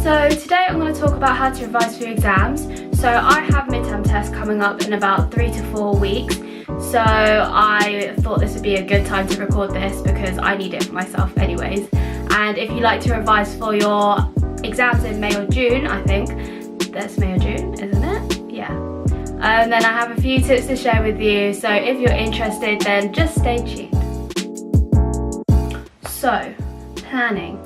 So today I'm going to talk about how to revise for your exams. So I have midterm tests coming up in about 3 to 4 weeks. So I thought this would be a good time to record this because I need it for myself anyways. And if you like to revise for your exams in May or June, I think that's May or June, isn't it? Yeah. Then I have a few tips to share with you. So if you're interested, then just stay tuned. So, planning.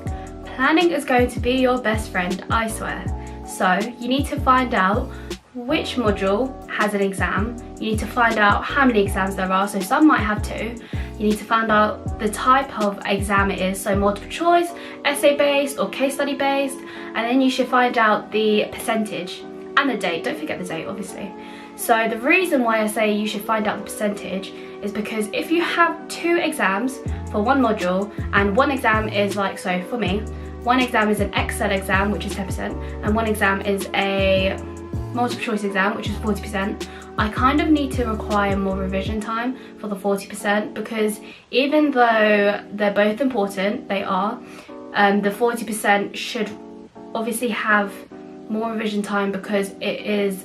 Planning is going to be your best friend, I swear. So you need to find out which module has an exam. You need to find out how many exams there are, so some might have 2. You need to find out the type of exam it is, so multiple choice, essay based or case study based, and then you should find out the percentage and the date. Don't forget the date, obviously. So the reason why I say you should find out the percentage is because if you have 2 exams for one module and one exam is like, so for me, one exam is an Excel exam, which is 10%, and one exam is a multiple choice exam, which is 40%, I kind of need to require more revision time for the 40% because even though they're both important, they are, the 40% should obviously have more revision time because it is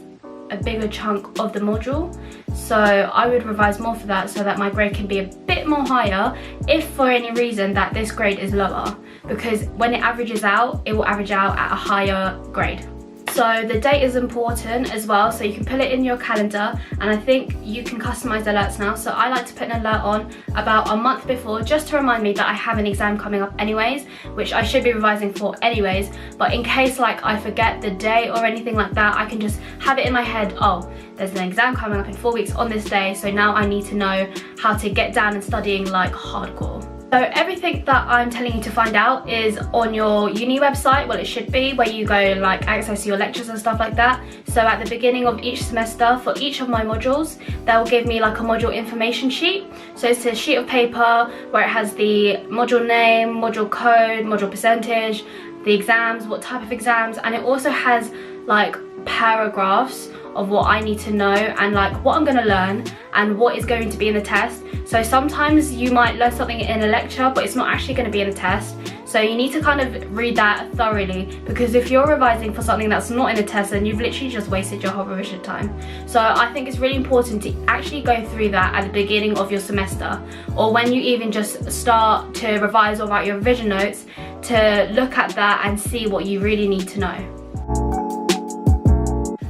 a bigger chunk of the module. So I would revise more for that so that my grade can be a bit more higher if for any reason that this grade is lower, because when it averages out, it will average out at a higher grade. So the date is important as well, so you can put it in your calendar, and I think you can customize alerts now. So I like to put an alert on about a month before just to remind me that I have an exam coming up anyways, which I should be revising for anyways, but in case like I forget the day or anything like that, I can just have it in my head, oh, there's an exam coming up in 4 weeks on this day, so now I need to know how to get down and studying like hardcore. So everything that I'm telling you to find out is on your uni website, well it should be, where you go like access your lectures and stuff like that. So at the beginning of each semester for each of my modules, they'll give me like a module information sheet. So it's a sheet of paper where it has the module name, module code, module percentage, the exams, what type of exams, and it also has like paragraphs of what I need to know and like what I'm going to learn and what is going to be in the test. So sometimes you might learn something in a lecture but it's not actually going to be in the test, so you need to kind of read that thoroughly, because if you're revising for something that's not in the test then you've literally just wasted your whole revision time. So I think it's really important to actually go through that at the beginning of your semester, or when you even just start to revise or write your revision notes, to look at that and see what you really need to know.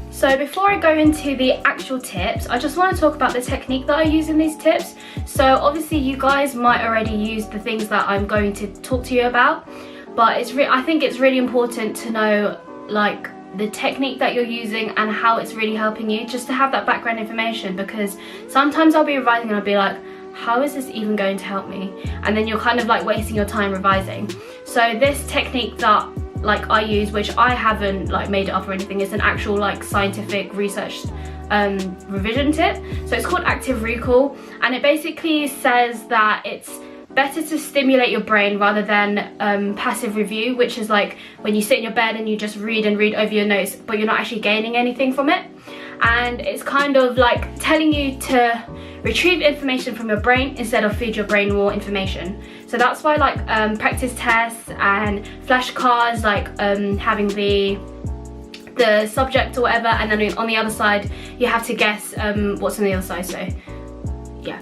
So before I go into the actual tips, I just want to talk about the technique that I use in these tips. So obviously you guys might already use the things that I'm going to talk to you about, but I think it's really important to know like the technique that you're using and how it's really helping you, just to have that background information, because sometimes I'll be revising and I'll be like, how is this even going to help me? And then you're kind of like wasting your time revising. So this technique that like I use, which I haven't like made it up or anything, is an actual like scientific research revision tip. So it's called active recall, and it basically says that it's better to stimulate your brain rather than passive review, which is like when you sit in your bed and you just read and read over your notes but you're not actually gaining anything from it. And it's kind of like telling you to retrieve information from your brain instead of feed your brain more information. So that's why like practice tests and flashcards, like having the subject or whatever, and then on the other side you have to guess what's on the other side. So yeah,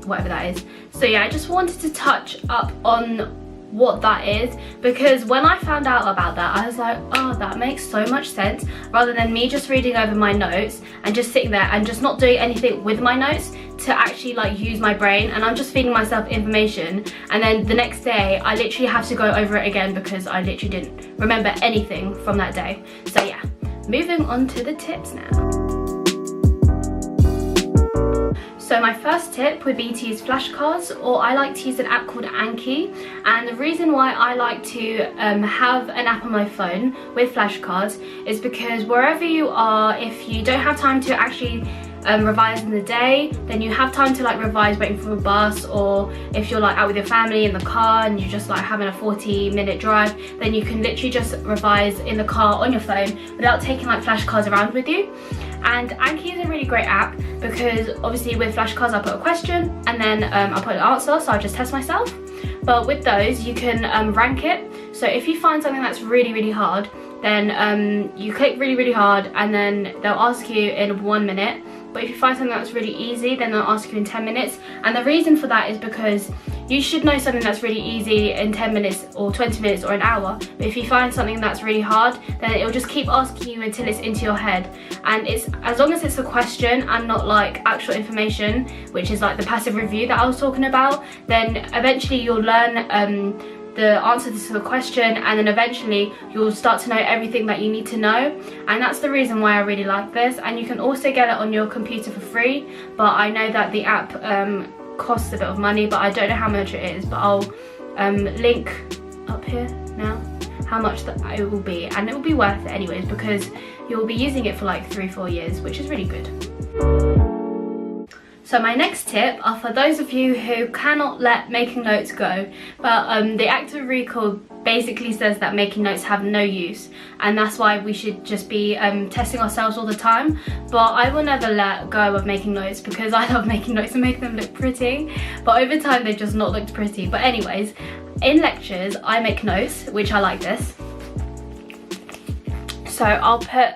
whatever that is. So yeah, I just wanted to touch up on what that is, because when I found out about that I was like, oh, that makes so much sense, rather than me just reading over my notes and just sitting there and just not doing anything with my notes to actually like use my brain, and I'm just feeding myself information and then the next day I literally have to go over it again because I literally didn't remember anything from that day. So yeah, moving on to the tips now. So my first tip would be to use flashcards, or I like to use an app called Anki. And the reason why I like to have an app on my phone with flashcards is because wherever you are, if you don't have time to actually revise in the day, then you have time to like revise waiting for a bus, or if you're like out with your family in the car and you're just like having a 40-minute drive, then you can literally just revise in the car on your phone without taking like flashcards around with you. And Anki is a really great app because obviously with flashcards I put a question and then I put an answer, so I just test myself. but with those you can rank it. So if you find something that's really hard, then you click really hard, and then they'll ask you in 1 minute. But if you find something that's really easy, then they'll ask you in 10 minutes. And the reason for that is because you should know something that's really easy in 10 minutes or 20 minutes or an hour. But if you find something that's really hard, then it'll just keep asking you until it's into your head. And it's, as long as it's a question and not like actual information, which is like the passive review that I was talking about, then eventually you'll learn the answer to the question, and then eventually you'll start to know everything that you need to know. And that's the reason why I really like this. And you can also get it on your computer for free, but I know that the app costs a bit of money, but I don't know how much it is. But I'll link up here now how much that it will be, and it will be worth it anyways, because you'll be using it for like 3-4 years, which is really good. So my next tip are for those of you who cannot let making notes go, but the active recall basically says that making notes have no use, and that's why we should just be testing ourselves all the time. But I will never let go of making notes, because I love making notes and make them look pretty, but over time they've just not looked pretty. But anyways, in lectures I make notes, which I like this. So I'll put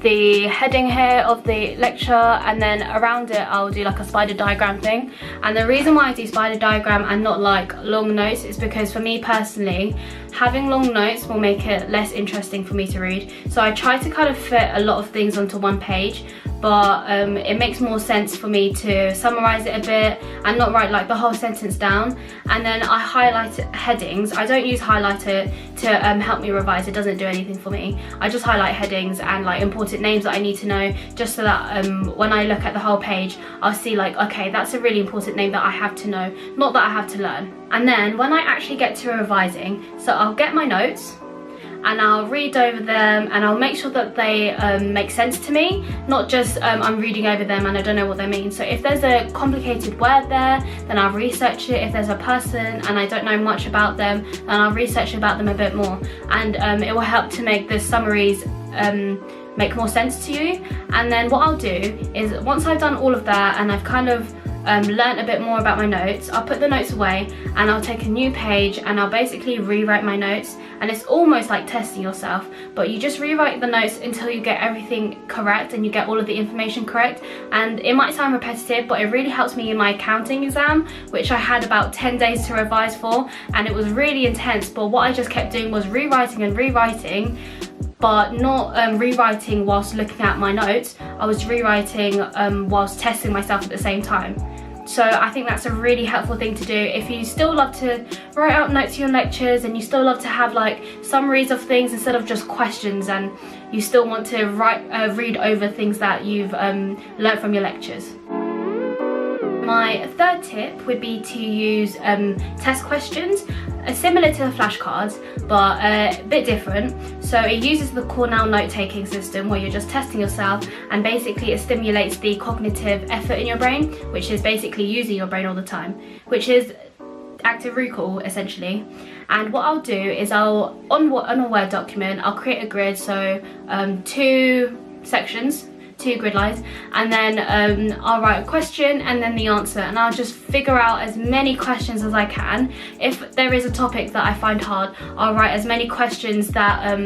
the heading here of the lecture, and then around it I'll do like a spider diagram thing. And the reason why I do spider diagram and not like long notes is because for me personally, having long notes will make it less interesting for me to read. So I try to kind of fit a lot of things onto one page, but it makes more sense for me to summarize it a bit and not write like the whole sentence down. And then I highlight headings. I don't use highlighter to help me revise. It doesn't do anything for me. I just highlight headings and like important names that I need to know, just so that when I look at the whole page, I'll see like, okay, that's a really important name that I have to know, not that I have to learn. And then when I actually get to revising, so I'll get my notes and I'll read over them, and I'll make sure that they make sense to me, not just I'm reading over them and I don't know what they mean. So if there's a complicated word there, then I'll research it. If there's a person and I don't know much about them, then I'll research about them a bit more, and it will help to make the summaries make more sense to you. And then what I'll do is, once I've done all of that and I've kind of learned a bit more about my notes, I'll put the notes away and I'll take a new page and I'll basically rewrite my notes. And it's almost like testing yourself, but you just rewrite the notes until you get everything correct and you get all of the information correct. And it might sound repetitive, but it really helps me in my accounting exam, which I had about 10 days to revise for, and it was really intense. But what I just kept doing was rewriting and rewriting, but not rewriting whilst looking at my notes. I was rewriting whilst testing myself at the same time. So I think that's a really helpful thing to do if you still love to write out notes for your lectures, and you still love to have like summaries of things instead of just questions, and you still want to read over things that you've learnt from your lectures. My third tip would be to use test questions, similar to the flashcards, but a bit different. So it uses the Cornell note-taking system, where you're just testing yourself, and basically it stimulates the cognitive effort in your brain, which is basically using your brain all the time, which is active recall essentially. And what I'll do is on a Word document, I'll create a grid, so 2 sections, 2 grid lines, and then I'll write a question and then the answer, and I'll just figure out as many questions as I can. If there is a topic that I find hard, I'll write as many questions that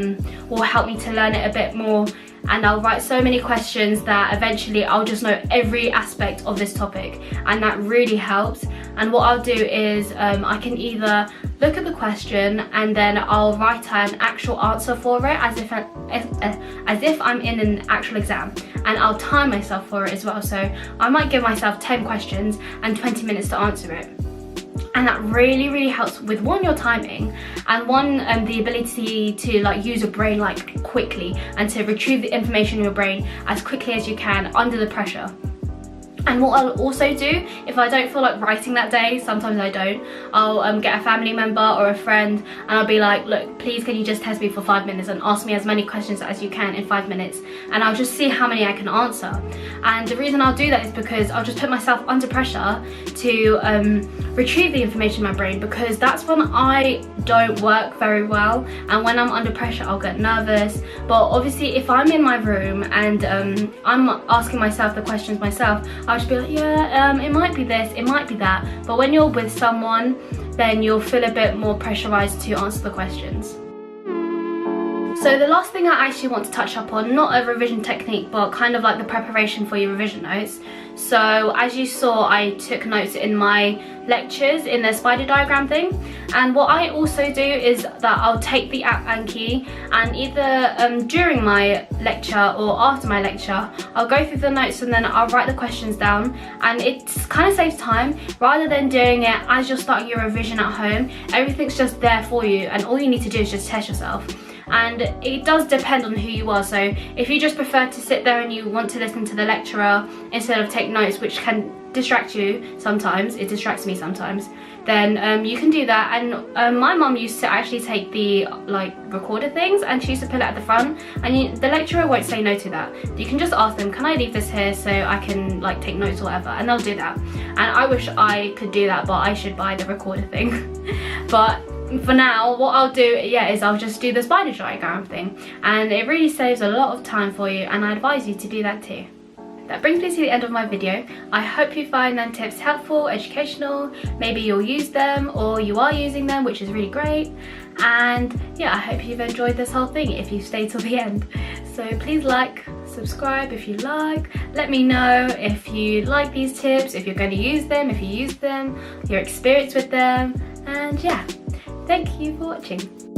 will help me to learn it a bit more, and I'll write so many questions that eventually I'll just know every aspect of this topic, and that really helps. And what I'll do is I can either look at the question and then I'll write an actual answer for it, as if I'm in an actual exam, and I'll time myself for it as well. So I might give myself 10 questions and 20 minutes to answer it. And that really helps with, one, your timing, and one, the ability to like use your brain like quickly and to retrieve the information in your brain as quickly as you can under the pressure. And what I'll also do, if I don't feel like writing that day, sometimes I don't, I'll get a family member or a friend, and I'll be like, look, please can you just test me for 5 minutes and ask me as many questions as you can in 5 minutes, and I'll just see how many I can answer. And the reason I'll do that is because I'll just put myself under pressure to retrieve the information in my brain, because that's when I don't work very well, and when I'm under pressure I'll get nervous. But obviously if I'm in my room and I'm asking myself the questions myself, I'll just be like, yeah, it might be this, it might be that. But when you're with someone, then you'll feel a bit more pressurized to answer the questions. So the last thing I actually want to touch up on, not a revision technique, but kind of like the preparation for your revision notes. So as you saw, I took notes in my lectures in the spider diagram thing, and what I also do is that I'll take the app Anki, and either during my lecture or after my lecture, I'll go through the notes and then I'll write the questions down, and it kind of saves time rather than doing it as you're starting your revision at home. Everything's just there for you, and all you need to do is just test yourself. And it does depend on who you are, so if you just prefer to sit there and you want to listen to the lecturer instead of take notes, which can distract you sometimes, it distracts me sometimes, then you can do that. And my mum used to actually take the like recorded things, and she used to put it at the front, and the lecturer won't say no to that. You can just ask them, can I leave this here so I can like take notes or whatever, and they'll do that. And I wish I could do that, but I should buy the recorded thing. But for now, what I'll do, is I'll just do the spider diagram thing, and it really saves a lot of time for you, and I advise you to do that too. That brings me to the end of my video. I hope you find them tips helpful, educational, maybe you'll use them or you are using them, which is really great. And yeah, I hope you've enjoyed this whole thing if you've stayed till the end. So please like, subscribe if you like, let me know if you like these tips, if you're going to use them, if you use them, your experience with them, and yeah. Thank you for watching.